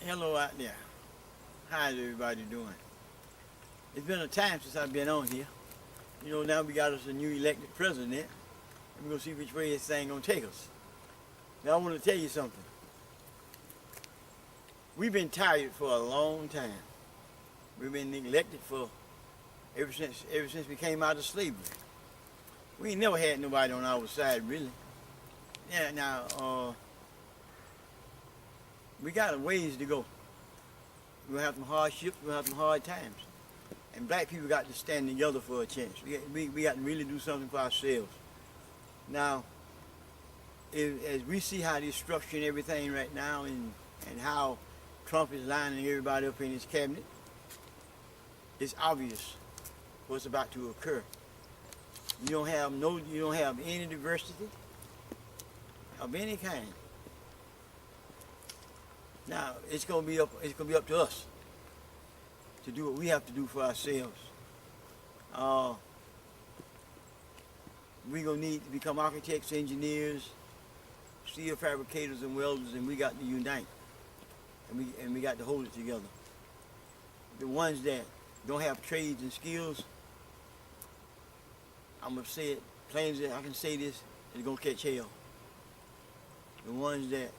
Hello out there. How's everybody doing? It's been a time since I've been on here. Now we got us a new elected president, and we're gonna see which way this thing gonna take us. Now I want to tell you something. We've been tired for a long time. We've been neglected for ever since we came out of slavery. We ain't never had nobody on our side really. Yeah, now we got a ways to go. We're gonna have some hardships, we're gonna have some hard times. And black people got to stand together for a chance. We got to really do something for ourselves. Now, as we see how they're structuring everything right now and how Trump is lining everybody up in his cabinet, it's obvious what's about to occur. You don't have any diversity of any kind. Now it's gonna be up to us to do what we have to do for ourselves. We're gonna need to become architects, engineers, steel fabricators, and welders, and we got to unite, and we got to hold it together. The ones that don't have trades and skills, I'm gonna say it plain as I can say this, is gonna catch hell. The ones that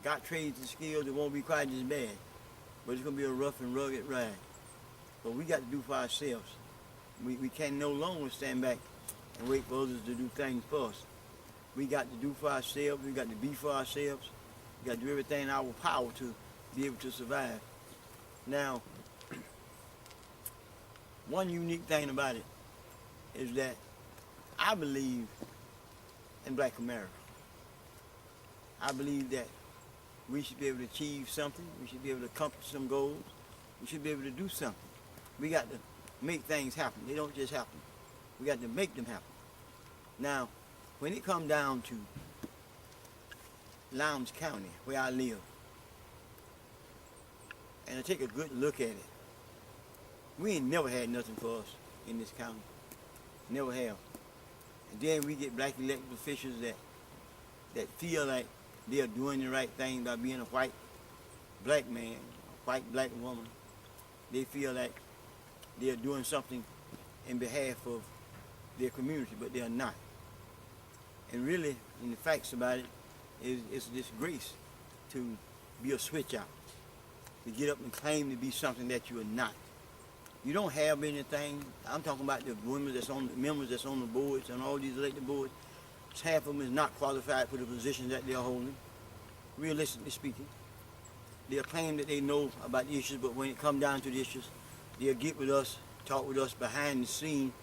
got trades and skills, it won't be quite as bad, but it's gonna be a rough and rugged ride. But we got to do for ourselves. We can no longer stand back and wait for others to do things for us. We got to do for ourselves. We got to be for ourselves. We got to do everything in our power to be able to survive. Now, one unique thing about it is that I believe in Black America. I believe that we should be able to achieve something. We should be able to accomplish some goals. We should be able to do something. We got to make things happen. They don't just happen. We got to make them happen. Now, when it comes down to Lowndes County, where I live, and I take a good look at it, we ain't never had nothing for us in this county. Never have. And then we get black elected officials that feel like they are doing the right thing by being a white black man, a white black woman. They feel like they are doing something in behalf of their community, but they are not. And really, in the facts about it, it's a disgrace to be a switch out, to get up and claim to be something that you are not. You don't have anything. I'm talking about the members that's on the boards and all these elected boards. Half of them is not qualified for the positions that they're holding, realistically speaking. They'll claim that they know about the issues, but when it comes down to the issues, they'll get with us, talk with us behind the scene,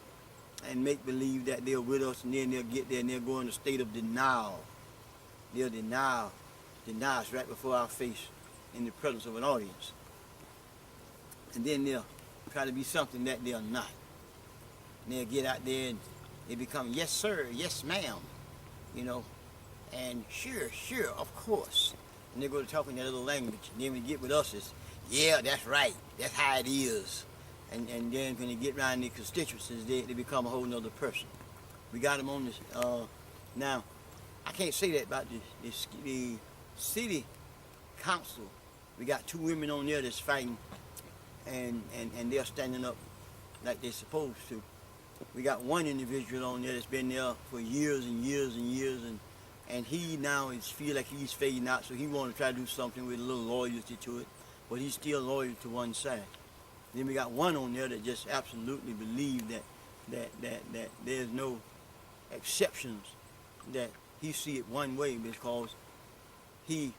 and make believe that they're with us, and then they'll get there and they'll go in a state of denial. They'll deny us right before our face in the presence of an audience. And then they'll try to be something that they're not. And they'll get out there and they become, yes sir, yes ma'am, and sure, of course. And they go to talking that other language. And then when they get with us, it's, yeah, that's right, that's how it is. And then when they get around their constituencies, they become a whole nother person. We got them on this. Now, I can't say that about the city council. We got 2 women on there that's fighting, and they're standing up like they're supposed to. We got one individual on there that's been there for years and years and years, and he now feel like he's fading out, so he want to try to do something with a little loyalty to it, but he's still loyal to one side. Then we got one on there that just absolutely believe that there's no exceptions, that he see it one way because he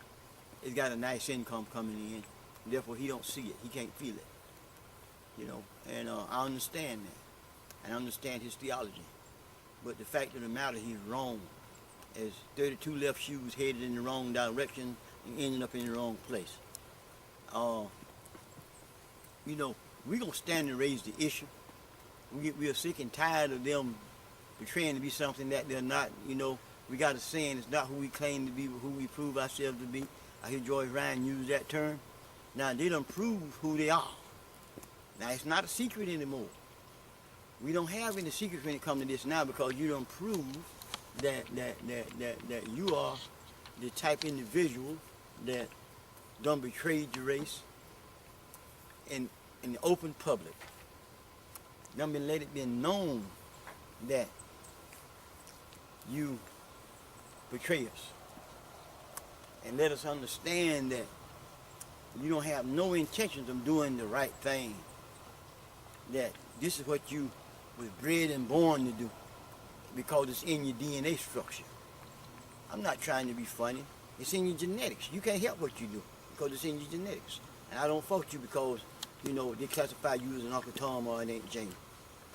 has got a nice income coming in, therefore he don't see it, he can't feel it, and I understand that, and I understand his theology, but the fact of the matter, he's wrong. As 32 left shoes headed in the wrong direction and ending up in the wrong place. We're going to stand and raise the issue. We are sick and tired of them portraying to be something that they're not. We got a saying, it's not who we claim to be, but who we prove ourselves to be. I hear George Ryan use that term. Now, they don't prove who they are. Now, it's not a secret anymore. We don't have any secrets when it comes to this now, because you don't prove that you are the type of individual that done betrayed the race in the open public. Done been let it be known that you betray us. And let us understand that you don't have no intentions of doing the right thing. That this is what you was bred and born to do because it's in your DNA structure. I'm not trying to be funny. It's in your genetics. You can't help what you do because it's in your genetics. And I don't fault you because, you know, they classify you as an Uncle Tom or an Aunt Jane.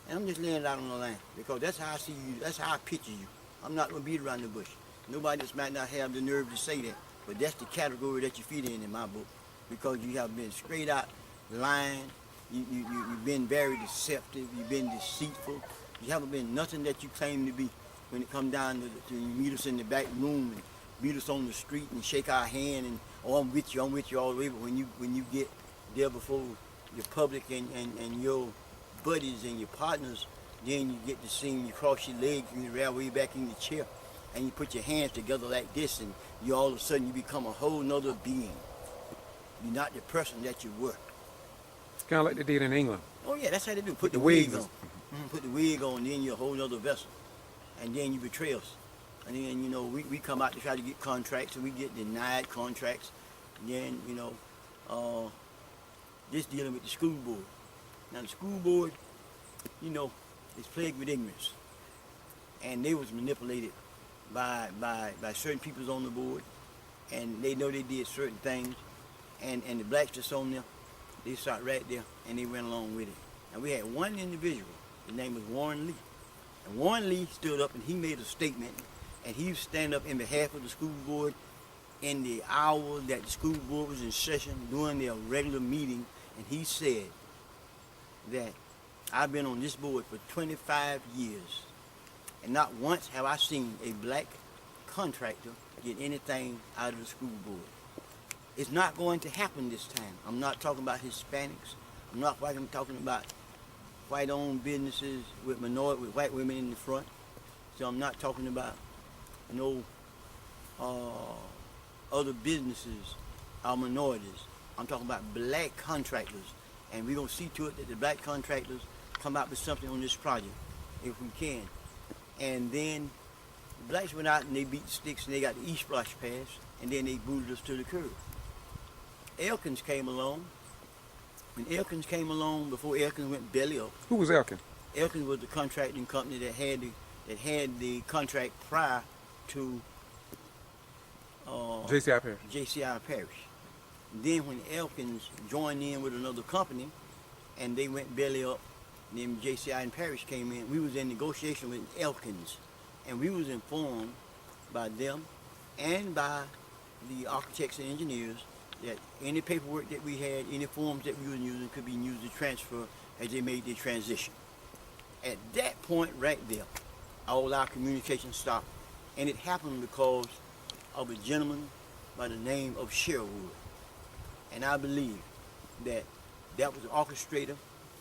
And I'm just laying it out on the line because that's how I see you. That's how I picture you. I'm not going to beat around the bush. Nobody just might not have the nerve to say that, but that's the category that you fit in my book because you have been straight out lying. You've been very deceptive. You've been deceitful. You haven't been nothing that you claim to be when it comes down to you meet us in the back room and meet us on the street and shake our hand and, oh, I'm with you all the way. But when you get there before your public and your buddies and your partners, then you get to see you cross your legs and you roll way back in the chair and you put your hands together like this and you all of a sudden you become a whole nother being. You're not the person that you were. It's kind of like they did in England. Oh yeah, that's how they do. Put the wig on. Put the wig on, then you're a whole nother vessel. And then you betray us. And then, you know, we come out to try to get contracts and we get denied contracts. And then, you know, just dealing with the school board. Now the school board, you know, is plagued with ignorance. And they was manipulated by certain people on the board. And they know they did certain things. And the blacks that's on there, they start right there and they went along with it. And we had one individual, his name was Warren Lee. And Warren Lee stood up and he made a statement and he stand up in behalf of the school board in the hour that the school board was in session during their regular meeting, and he said that I've been on this board for 25 years and not once have I seen a black contractor get anything out of the school board. It's not going to happen this time. I'm not talking about Hispanics. I'm not talking about white-owned businesses with white women in the front. So I'm not talking about no other businesses or minorities. I'm talking about black contractors. And we're going to see to it that the black contractors come out with something on this project, if we can. And then the blacks went out and they beat the sticks and they got the E-Splash pass, and then they booted us to the curb. Elkins came along. When Elkins came along, before Elkins went belly up. Who was Elkins? Elkins was the contracting company that had the contract prior to J.C.I. Parish. J.C.I. Parish. Then when Elkins joined in with another company, and they went belly up, and then J.C.I. and Parish came in, we was in negotiation with Elkins, and we was informed by them and by the architects and engineers that any paperwork that we had, any forms that we were using could be used to transfer as they made their transition. At that point right there, all our communication stopped. And it happened because of a gentleman by the name of Sherwood. And I believe that that was the orchestrator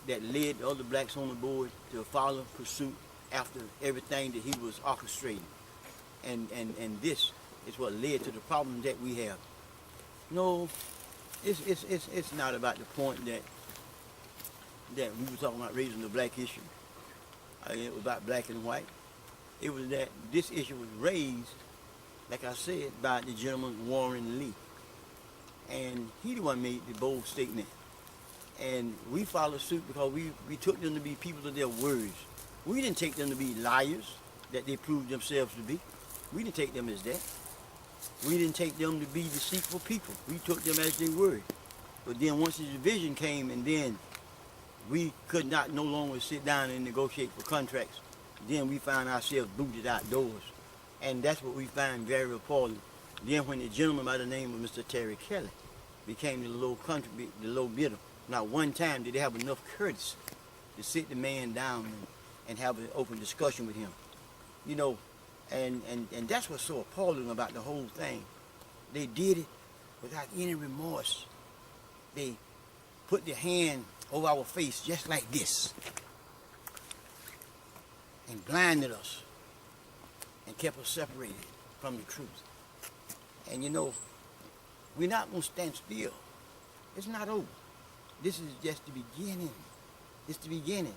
that led the other blacks on the board to follow pursuit after everything that he was orchestrating. And this is what led to the problems that we have. No, it's not about the point that we were talking about raising the black issue. It was about black and white. It was that this issue was raised, like I said, by the gentleman Warren Lee. And he the one made the bold statement. And we followed suit because we took them to be people of their words. We didn't take them to be liars that they proved themselves to be. We didn't take them as that. We didn't take them to be deceitful people. We took them as they were. But then once the division came and then we could not no longer sit down and negotiate for contracts, then we found ourselves booted outdoors. And that's what we find very appalling. Then when the gentleman by the name of Mr. Terry Kelly became the low bidder, not one time did they have enough courtesy to sit the man down and have an open discussion with him. You know, and that's what's so appalling about the whole thing. They did it without any remorse. They put their hand over our face just like this and blinded us and kept us separated from the truth. And you know, We're not going to stand still. It's not over. This is just the beginning. It's the beginning.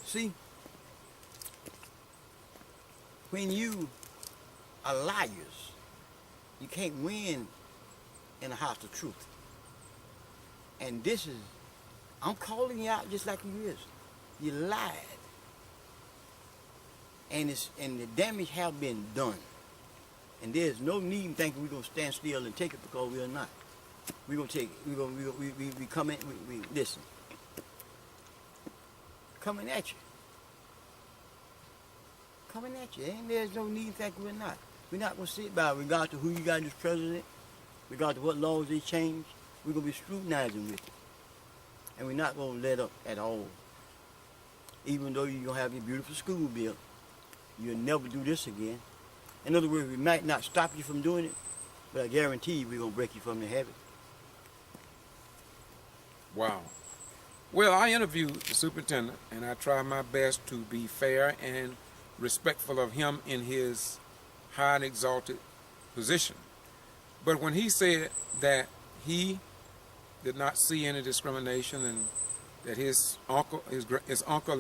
See, when you are liars, you can't win in a house of truth. And this is, I'm calling you out just like you is. You lied. And the damage have been done. And there's no need in thinking we're gonna stand still and take it, because we are not. We're gonna take it. We come in, we listen. Coming at you. Coming at you. And there's no need in thinking we're not. We're not gonna sit by regard to who you got as president, regard to what laws they change. We're gonna be scrutinizing with it. And we're not gonna let up at all. Even though you're gonna have your beautiful school built, you'll never do this again. In other words, we might not stop you from doing it, but I guarantee you we're going to break you from the habit. Wow. Well, I interviewed the superintendent, and I tried my best to be fair and respectful of him in his high and exalted position. But when he said that he did not see any discrimination, and that his uncle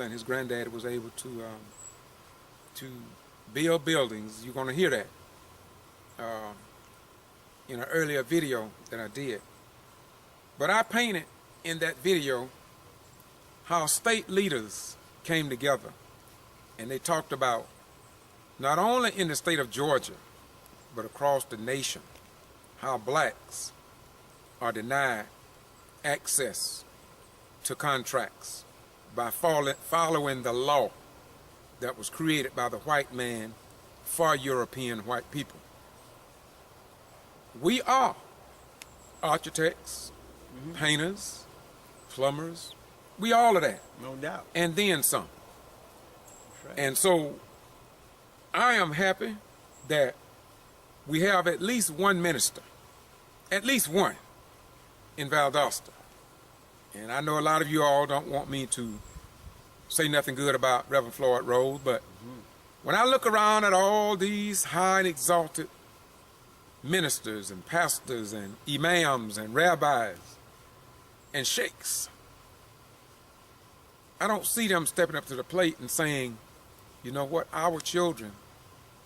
and his granddad was able to build buildings, you're going to hear that in an earlier video that I did. But I painted in that video how state leaders came together, and they talked about, not only in the state of Georgia, but across the nation, how blacks are denied access to contracts by following the law that was created by the white man for European white people. We are architects, painters, plumbers, we all of that. No doubt. And then some. That's right. And so I am happy that we have at least one minister, at least one, in Valdosta. And I know a lot of you all don't want me to say nothing good about Reverend Floyd Rose, but when I look around at all these high and exalted ministers and pastors and imams and rabbis and sheikhs, I don't see them stepping up to the plate and saying, you know what, our children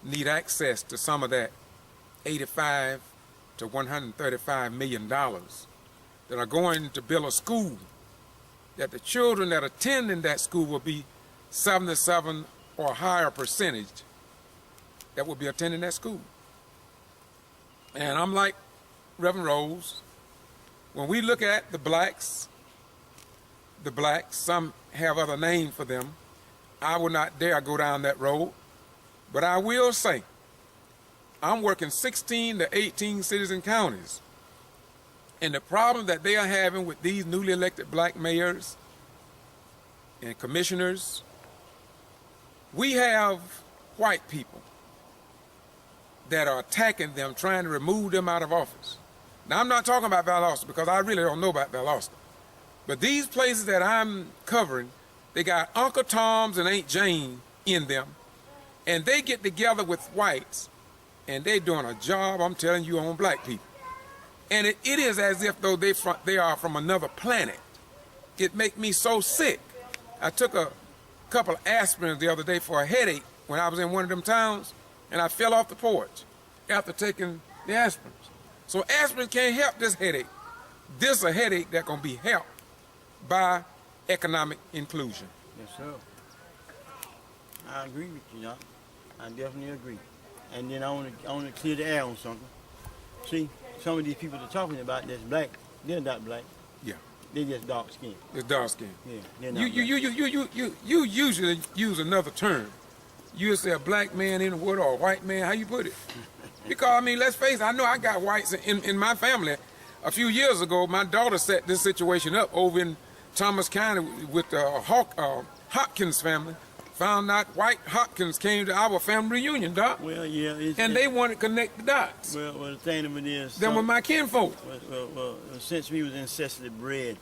need access to some of that $85 to $135 million that are going to build a school, that the children that attend in that school will be 77 or higher percentage that will be attending that school. And I'm like Reverend Rose, when we look at the blacks, some have other names for them. I will not dare go down that road, but I will say, I'm working 16 to 18 cities and counties. And the problem that they are having with these newly elected black mayors and commissioners, we have white people that are attacking them, trying to remove them out of office. Now, I'm not talking about Valdosta because I really don't know about Valdosta. But these places that I'm covering, they got Uncle Tom's and Aunt Jane in them, and they get together with whites, and they're doing a job, I'm telling you, on black people. And it is as if though they are from another planet. It makes me so sick. I took a couple of aspirins the other day for a headache when I was in one of them towns, and I fell off the porch after taking the aspirins. So aspirin can't help this headache. This is a headache that's going to be helped by economic inclusion. Yes, sir. I agree with you, Doc. I definitely agree. And then I want to clear the air on something. See, some of these people they're talking about that's black, they're not black. Yeah. They're just dark skinned. It's dark skin. Yeah, they're not black. You usually use another term. You say a black man in the wood or a white man, how you put it? Because, I mean, let's face it, I know I got whites in my family. A few years ago, my daughter set this situation up over in Thomas County with the Hopkins family. Found out white Hopkins came to our family reunion, Doc. Well, yeah. And they wanted to connect the dots. Well, the thing of it is... Them were my kinfolk. Well, since we was incessantly bred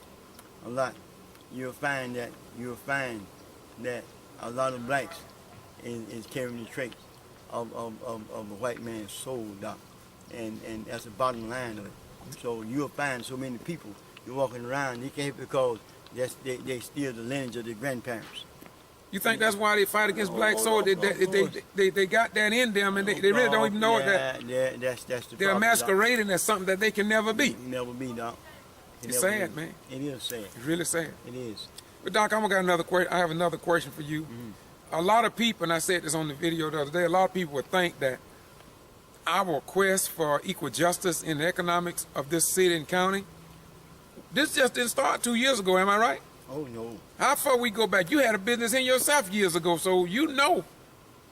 a lot, you'll find that a lot of blacks is carrying the traits of a white man's soul, Doc. and that's the bottom line of it. So you'll find so many people you're walking around, they can't because they steal the lineage of their grandparents. You think that's why they fight against black soil? They got that in them, and they really don't even know that that's the they're problem, masquerading as something that they can never be. Never be, Doc. It's sad, man. It is sad. It's really sad. It is. But Doc, I have another question for you. A lot of people, and I said this on the video the other day, a lot of people would think that our quest for equal justice in the economics of this city and county, this just didn't start 2 years ago, am I right? Oh, no. How far we go back? You had a business in yourself years ago, so you know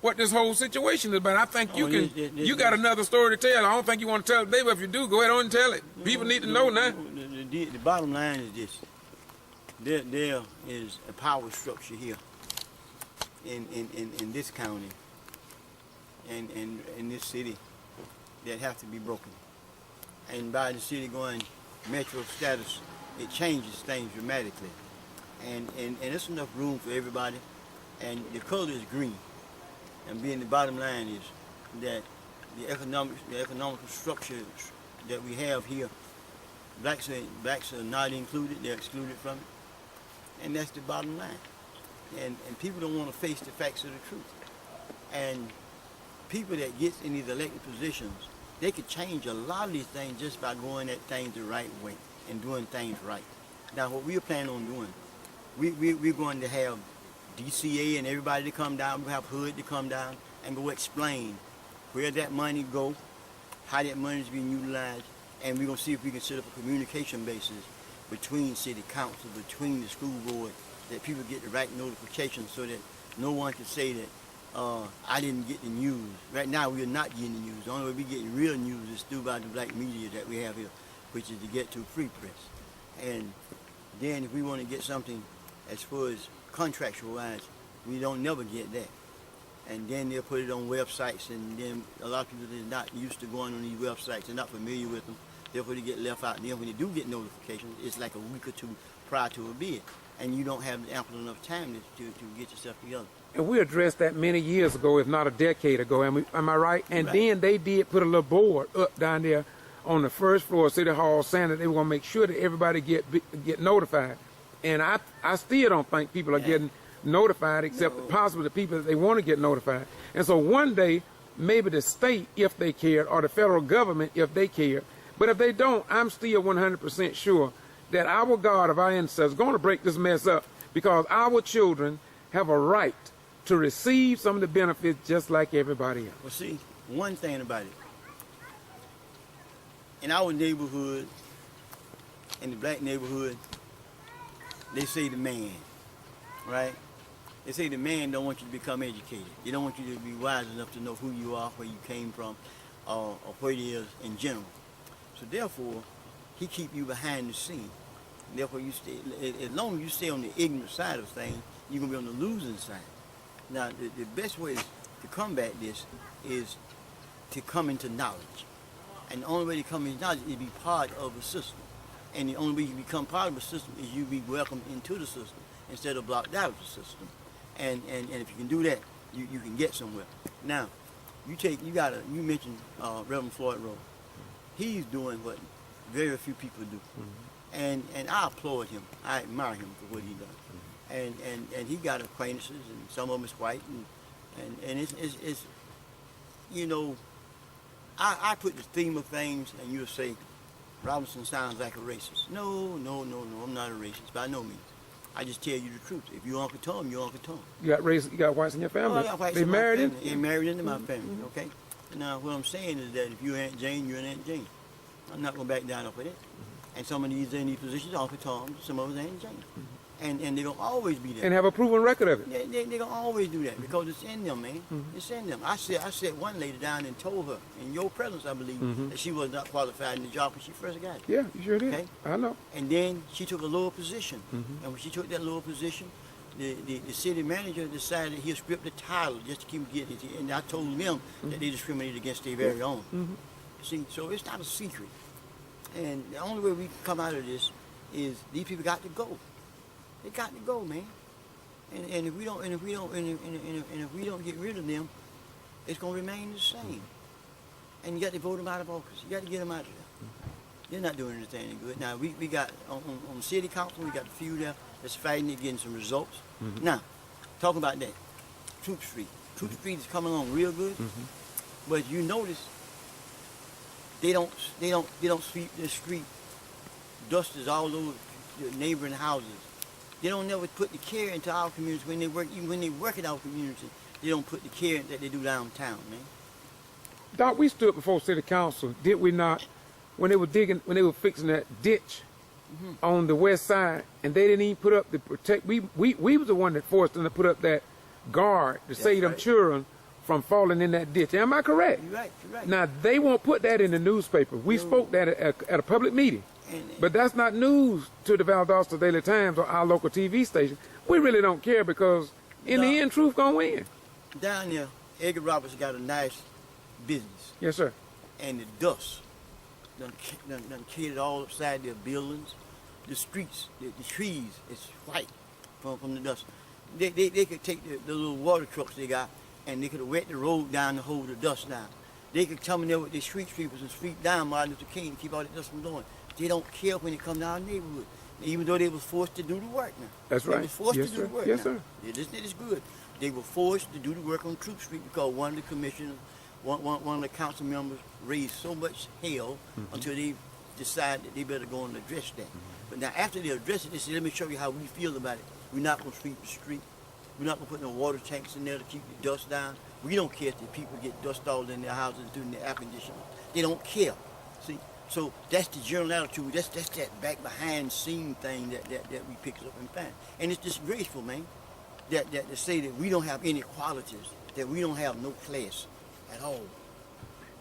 what this whole situation is about. I think you got another story to tell. I don't think you want to tell it today, but if you do, go ahead on and tell it. People need to know now. The bottom line is this. There is a power structure here in this county and in this city that have to be broken. And by the city going metro status, it changes things dramatically. And there's enough room for everybody. And the color is green. And being the bottom line is that the economical structure that we have here, blacks are not included, they're excluded from it. And that's the bottom line. And people don't want to face the facts of the truth. And people that get in these elected positions, they could change a lot of these things just by going at things the right way and doing things right. Now, what we're planning on doing, we're going to have DCA and everybody to come down, we'll have HUD to come down and go explain where that money go, how that money is being utilized, and we're going to see if we can set up a communication basis between city council, between the school board, that people get the right notifications so that no one can say that I didn't get the news. Right now we are not getting the news. The only way we get real news is through by the black media that we have here, which is to get to free press. And then if we want to get something as far as contractual wise, we don't never get that. And then they'll put it on websites, and then a lot of people that are not used to going on these websites, they're not familiar with them, therefore they get left out. And then when they do get notifications, it's like a week or two prior to a bid, and you don't have ample enough time to get yourself together. And we addressed that many years ago, if not a decade ago, am I right? And right. Then they did put a little board up down there on the first floor of City Hall saying that they were going to make sure that everybody get notified. And I still don't think people are getting notified, except possibly the people that they want to get notified. And so one day, maybe the state, if they care, or the federal government, if they care. But if they don't, I'm still 100% sure that our God of our ancestors is going to break this mess up, because our children have a right to receive some of the benefits just like everybody else. Well, see, one thing about it, in our neighborhood, in the black neighborhood, they say the man, right? They say the man don't want you to become educated. They don't want you to be wise enough to know who you are, where you came from, or what it is in general. So therefore, he keep you behind the scene. Therefore, you stay, as long as you stay on the ignorant side of things, you're going to be on the losing side. Now, the best way to combat this is to come into knowledge. And the only way to come into knowledge is to be part of a system. And the only way you become part of a system is you be welcomed into the system instead of blocked out of the system. And if you can do that, you can get somewhere. Now, you mentioned Reverend Floyd Rose. He's doing what very few people do. And I applaud him. I admire him for what he does. And he got acquaintances, and some of them is white, and it's you know, I put the theme of things, and you'll say, Robinson sounds like a racist. No, I'm not a racist, by no means. I just tell you the truth. If you're Uncle Tom, you're Uncle Tom. You got whites in your family? Oh, I got whites they in married my in? family. They married into my family, okay? Now, what I'm saying is that if you're Aunt Jane, you're an Aunt Jane. I'm not going to back down off of that. And some of these in these positions are Uncle Tom, some of us are Aunt Jane. And they're going to always be there. And have a proven record of it. They're going to always do that because it's in them, man. It's in them. I sat one lady down and told her, in your presence, I believe, that she was not qualified in the job when she first got it. Yeah, you sure did. Okay? I know. And then she took a lower position. And when she took that lower position, the city manager decided he'll strip the title just to keep getting it. And I told them that they discriminated against their very own. See, so it's not a secret. And the only way we can come out of this is these people got to go. They got to go, man. And if we don't get rid of them, it's gonna remain the same. and you got to vote them out of office. You got to get them out of there. They're not doing anything any good. Now, we got, on city council, we got a few there that's fighting and getting some results. Now, talking about that, Troop Street. Troop Street is coming along real good, but you notice they don't sweep the street. Dust is all over the neighboring houses. They don't never put the care into our communities when they work. Even when they work in our community, they don't put the care that they do downtown, man. Doc, we stood before city council, did we not, when they were fixing that ditch on the west side, and they didn't even put up the protect. We was the one that forced them to put up that guard to save them children from falling in that ditch. Am I correct? You're right. You're right. Now they won't put that in the newspaper. We spoke that at a public meeting, but that's not news to the Valdosta Daily Times or our local TV station. We really don't care because in the end, truth gonna win. Down there, Edgar Roberts got a nice business. Yes, sir. And the dust done killed all upside their buildings. The streets, the trees, it's white from the dust. They could take the little water trucks they got and they could have wet the road down to hold the dust down. They could come in there with their street sweepers and sweep down Martin Luther King and keep all that dust from going. They don't care when it come down our neighborhood, even though they was forced to do the work now. That's right. They was forced to do the work Yes, now. sir. Yeah, this is good. They were forced to do the work on Troop Street because one of the commissioners, one of the council members raised so much hell until they decided that they better go and address that. But now after they address it, they said, let me show you how we feel about it. We're not going to sweep the street. We're not going to put no water tanks in there to keep the dust down. We don't care if the people get dust all in their houses doing their air conditioning. They don't care. See, so that's the general attitude. That's that back behind scene thing that we pick up and find. And it's disgraceful, man, that to say that we don't have any qualities, that we don't have no class at all.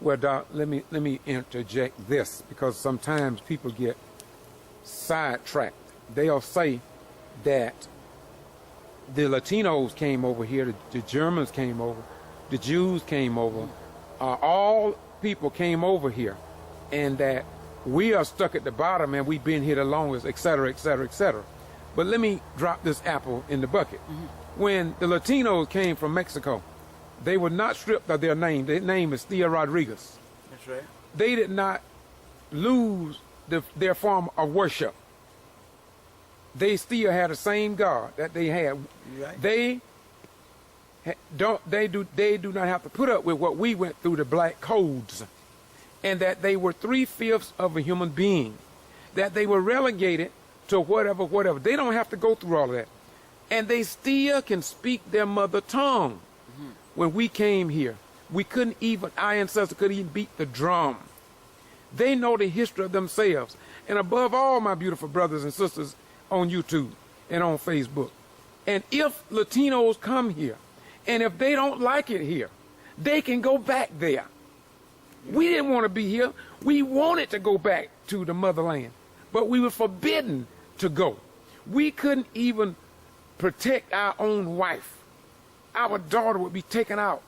Well, Doc, let me interject this because sometimes people get sidetracked. They'll say that the Latinos came over here, the Germans came over, the Jews came over, all people came over here, and that we are stuck at the bottom and we've been here the longest, et cetera, et cetera, et cetera. But let me drop this apple in the bucket. When the Latinos came from Mexico, they were not stripped of their name. Their name is Thea Rodriguez. That's right. They did not lose their form of worship. They still had the same God that they had. Right. They do not have to put up with what we went through, the black codes, and that they were 3/5 of a human being, that they were relegated to whatever. They don't have to go through all of that, and they still can speak their mother tongue. When we came here, our ancestors couldn't even beat the drum. They know the history of themselves. And above all, my beautiful brothers and sisters on YouTube and on Facebook, and if Latinos come here, and if they don't like it here, they can go back there. We didn't want to be here. We wanted to go back to the motherland, but we were forbidden to go. We couldn't even protect our own wife. Our daughter would be taken out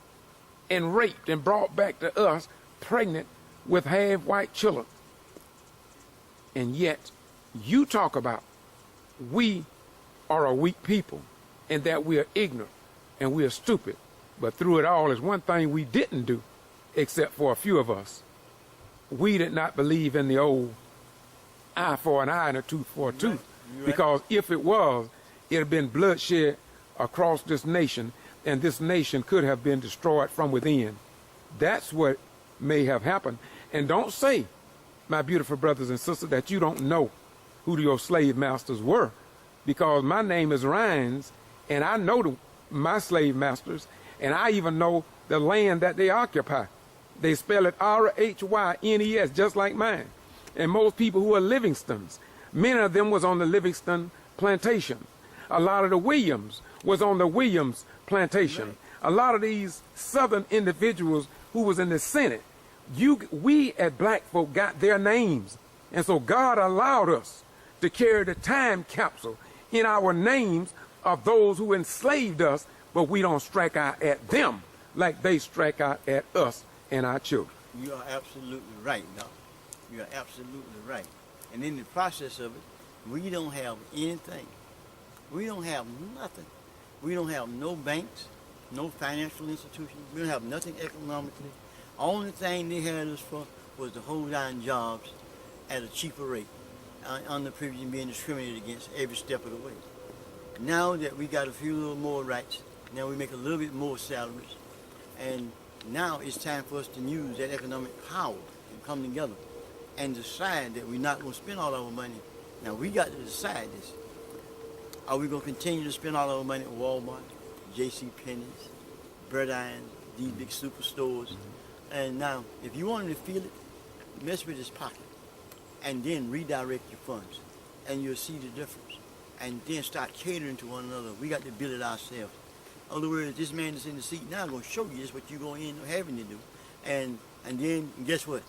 and raped and brought back to us pregnant with half-white children. And yet, you talk about we are a weak people and that we are ignorant and we are stupid. But through it all, there's one thing we didn't do, except for a few of us. We did not believe in the old eye for an eye and a tooth for a tooth. Right. Because if it was, it had been bloodshed across this nation, and this nation could have been destroyed from within. That's what may have happened. And don't say, my beautiful brothers and sisters, that you don't know who your slave masters were, because my name is Rhines, and I know my slave masters, and I even know the land that they occupy. They spell it R-H-Y-N-E-S, just like mine. And most people who are Livingstons, many of them was on the Livingston plantation. A lot of the Williams was on the Williams plantation. Right. A lot of these Southern individuals who was in the Senate, we as black folk got their names. And so God allowed us to carry the time capsule in our names of those who enslaved us, but we don't strike out at them like they strike out at us and our children. You are absolutely right, Doc. You are absolutely right. And in the process of it, we don't have anything. We don't have nothing. We don't have no banks, no financial institutions. We don't have nothing economically. Only thing they had us for was to hold down jobs at a cheaper rate, underprivileged and being discriminated against every step of the way. Now that we got a few little more rights, now we make a little bit more salaries, and now it's time for us to use that economic power and come together and decide that we're not going to spend all our money. Now we got to decide this. Are we going to continue to spend all our money at Walmart, J.C. Penney's, Bread Irons, these big superstores? And now, if you want him to feel it, mess with his pocket and then redirect your funds, and you'll see the difference. And then start catering to one another. We got to build it ourselves. In other words, this man that's in the seat now going to show you this what you're going to end up having to do. And then guess what?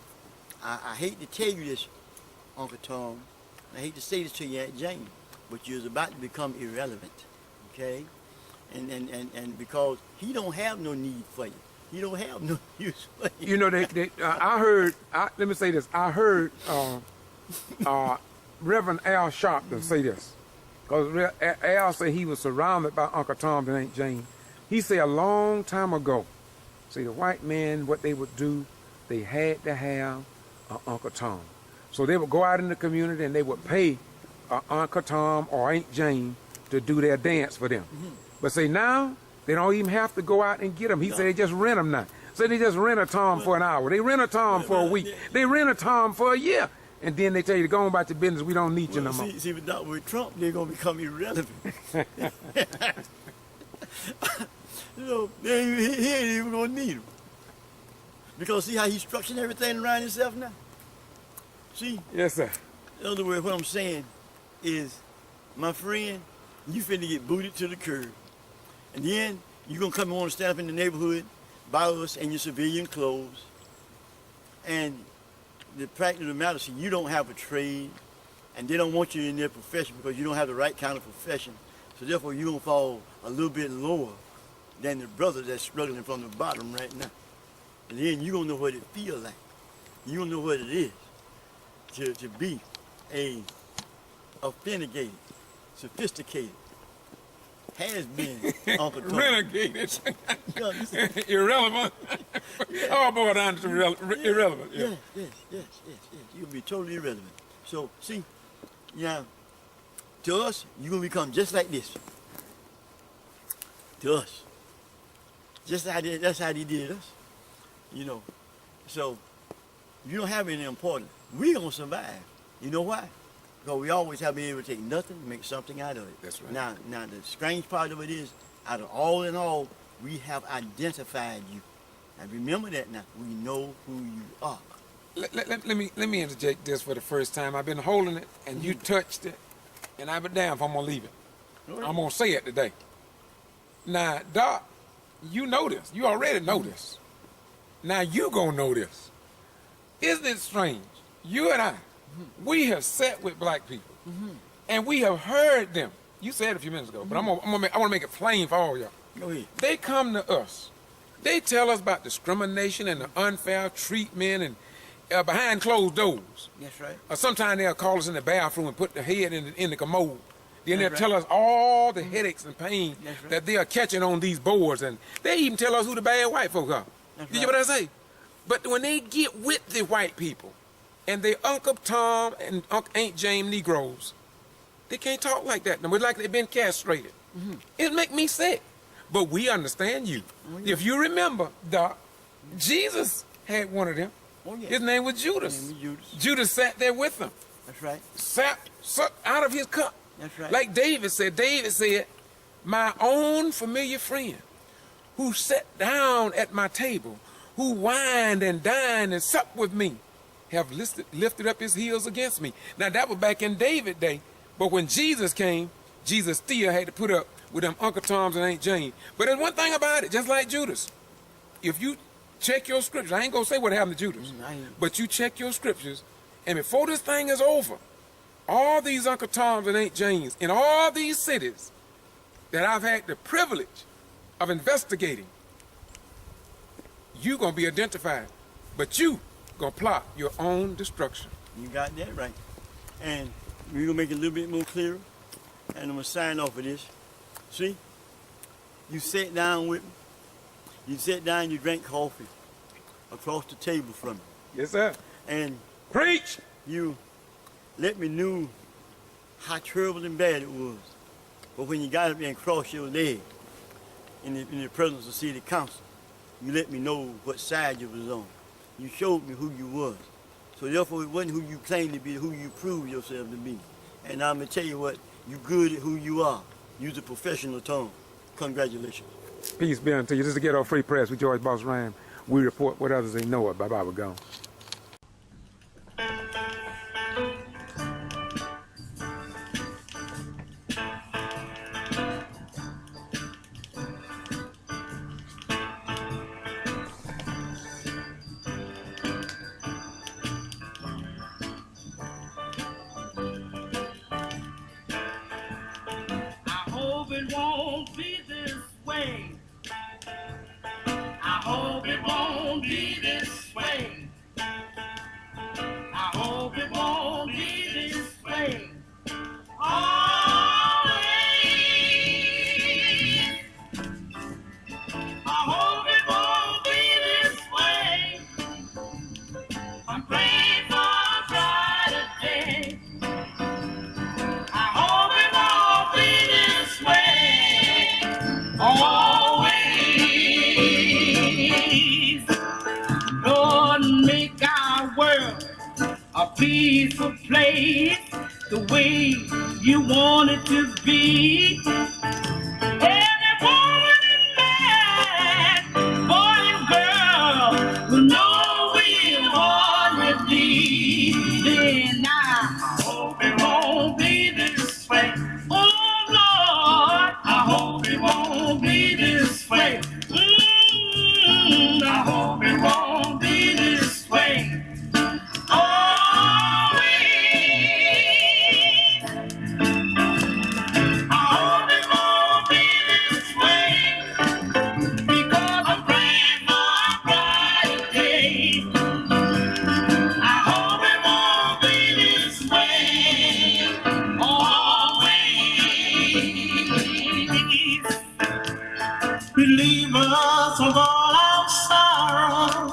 I hate to tell you this, Uncle Tom. I hate to say this to you, Aunt Jane, but you're about to become irrelevant, okay? And because he don't have no need for you. He don't have no use for you. You know, I heard, let me say this, I heard Reverend Al Sharpton say this. Because Al said he was surrounded by Uncle Tom and Aunt Jane. He said a long time ago, see, the white men, what they would do, they had to have Uncle Tom. So they would go out in the community and they would pay Uncle Tom or Aunt Jane to do their dance for them. Mm-hmm. But say now, they don't even have to go out and get them. He said they just rent them now. So they just rent a Tom for an hour. They rent a Tom for a week. They rent a Tom for a year. And then they tell you to go on about your business. We don't need you no more. See, with Trump, they're going to become irrelevant. You know, he ain't even going to need them. Because see how he's structuring everything around himself now? See? Yes, sir. In other words, what I'm saying is, my friend, you finna get booted to the curb. And then you're going to come and want to stand up in the neighborhood by us in your civilian clothes. And the fact of the matter is, you don't have a trade, and they don't want you in their profession because you don't have the right kind of profession. So therefore, you're going to fall a little bit lower than the brother that's struggling from the bottom right now. And then you're going to know what it feels like. You're going to know what it is to be a authenticated, sophisticated, has-been Uncle Tom. Renegated. Irrelevant. All boiled down to irrelevant. Yeah. Yes. You'll be totally irrelevant. So, see, now, to us, you're going to become just like this. To us. That's how they did us. You know. So, you don't have any importance. We're going to survive. You know why? Because we always have been able to take nothing and make something out of it. That's right. Now, the strange part of it is, out of all in all, we have identified you. And remember that now. We know who you are. Let me interject this for the first time. I've been holding it, and you touched it, and I've been down if I'm going to leave it. Right. I'm going to say it today. Now, Doc, you know this. You already know this. Now you going to know this. Isn't it strange? You and I, we have sat with black people, and we have heard them. You said it a few minutes ago, but I want to make it plain for all y'all. Go ahead. They come to us. They tell us about discrimination and the unfair treatment and behind closed doors. That's right. Or sometimes they'll call us in the bathroom and put the head in the commode. Then they'll That's tell right. us all the headaches and pain That's right. that they are catching on these boards. And they even tell us who the bad white folk are. That's You hear what I say? But when they get with the white people and they Uncle Tom and Aunt Jane Negroes, they can't talk like that. It's like they've been castrated. It make me sick. But we understand you. Oh, yeah. If you remember, Doc, Jesus had one of them. Oh, yeah. His name was Judas. His name was Judas. Judas sat there with them. That's right. Sucked out of his cup. That's right. Like David said, my own familiar friend who sat down at my table, who wined and dined and supped with me, have lifted up his heels against me. Now that was back in David's day, but when Jesus came, Jesus still had to put up with them Uncle Toms and Aunt Jane. But there's one thing about it, just like Judas. If you check your scriptures, I ain't gonna say what happened to Judas, but you check your scriptures, and before this thing is over, all these Uncle Toms and Aunt Janes in all these cities that I've had the privilege of investigating, you gonna be identified, but you gonna plot your own destruction. You got that right. And we're gonna make it a little bit more clearer, and I'm gonna sign off of this. See, you sat down with me. You sat down, you drank coffee. across the table from me. Yes, sir. And Preach. you let me know how terrible and bad it was. But when you got up there and crossed your leg in the presence of city council, you let me know what side you was on. You showed me who you was. So therefore, it wasn't who you claimed to be, who you proved yourself to be. And I'm going to tell you what, you good at who you are. You're a professional, Tom. Congratulations. Peace be unto you. This is the Ghetto Free Press with George Boss Ram. We report what others they know of. Bye-bye, we're gone. I hope it won't be this way. I hope it won't be this way. I hope it won't be this way. Always. I hope it won't be this way. I'm praying for a brighter day. I hope it won't be this way. Always. Lord, make our world a peaceful place, the way you want it to be. Every woman and man, boy and girl, will know we're born with thee. Then I hope it won't be this way. Oh Lord, I hope it won't be this way. I hope it won't be this way. Always. I hope it won't be this way, because I'm praying for a brighter day. I hope it won't be this way. Always. Relieve us of all our sorrow.